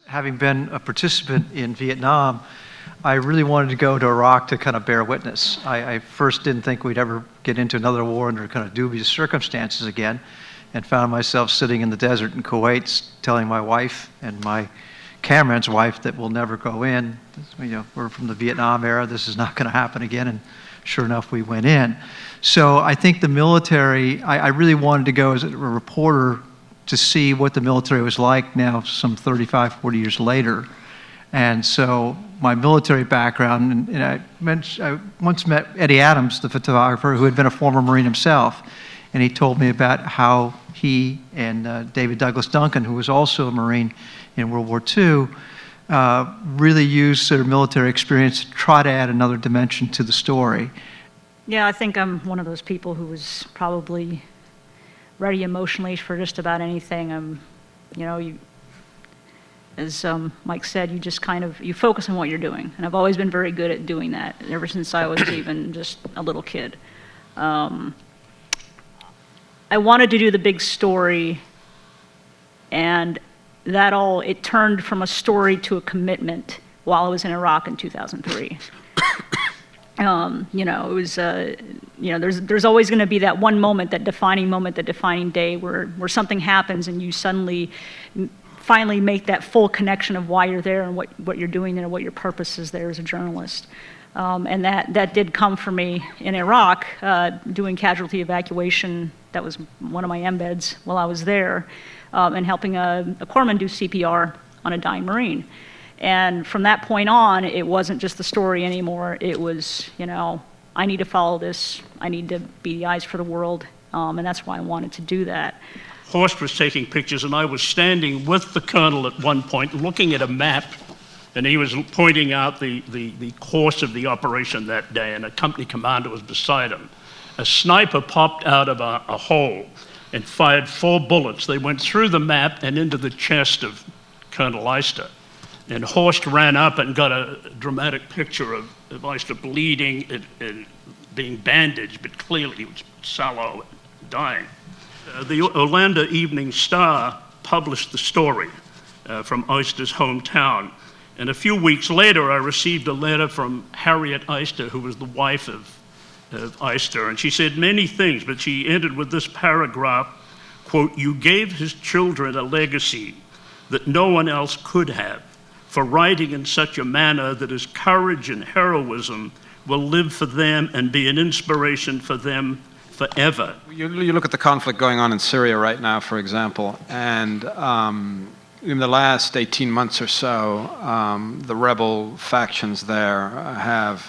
having been a participant in Vietnam, I really wanted to go to Iraq to kind of bear witness. I first didn't think we'd ever get into another war under kind of dubious circumstances again, and found myself sitting in the desert in Kuwait telling my wife and my cameraman's wife that we'll never go in. We're from the Vietnam era, this is not going to happen again, and sure enough, we went in. So I think the military, I really wanted to go as a reporter to see what the military was like now some 35, 40 years later. And so my military background, and I once met Eddie Adams, the photographer, who had been a former Marine himself, and he told me about how he and David Douglas Duncan, who was also a Marine in World War II, really used their military experience to try to add another dimension to the story. Yeah, I think I'm one of those people who was probably ready emotionally for just about anything. As Mike said, you just you focus on what you're doing. And I've always been very good at doing that, ever since I was even just a little kid. I wanted to do the big story, and it turned from a story to a commitment while I was in Iraq in 2003. It was, there's always going to be that one moment, that defining day where something happens and you finally make that full connection of why you're there and what you're doing there and what your purpose is there as a journalist. And that did come for me in Iraq, doing casualty evacuation. That was one of my embeds while I was there, and helping a corpsman do CPR on a dying Marine. And from that point on, it wasn't just the story anymore. It was, I need to follow this. I need to be the eyes for the world. And that's why I wanted to do that. Horst was taking pictures, and I was standing with the colonel at one point, looking at a map, and he was pointing out the course of the operation that day, and a company commander was beside him. A sniper popped out of a hole and fired 4 bullets. They went through the map and into the chest of Colonel Eister. And Horst ran up and got a dramatic picture of Eister bleeding and being bandaged, but clearly he was sallow and dying. The Orlando Evening Star published the story from Eister's hometown. And a few weeks later, I received a letter from Harriet Eister, who was the wife of Eister. And she said many things, but she ended with this paragraph, quote, "You gave his children a legacy that no one else could have, for writing in such a manner that his courage and heroism will live for them and be an inspiration for them forever." You look at the conflict going on in Syria right now, for example, and in the last 18 months or so, the rebel factions there have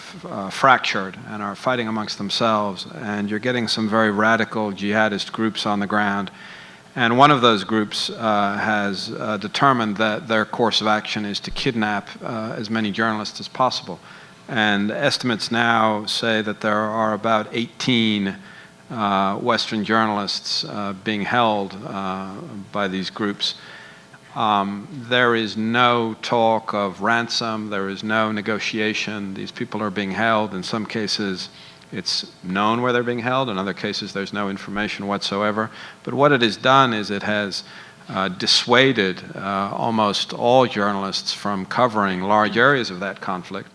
fractured and are fighting amongst themselves, and you're getting some very radical jihadist groups on the ground. And one of those groups has determined that their course of action is to kidnap as many journalists as possible. And estimates now say that there are about 18 Western journalists being held by these groups. There is no talk of ransom, there is no negotiation. These people are being held. In some cases, it's known where they're being held. In other cases, there's no information whatsoever. But what it has done is it has dissuaded almost all journalists from covering large areas of that conflict.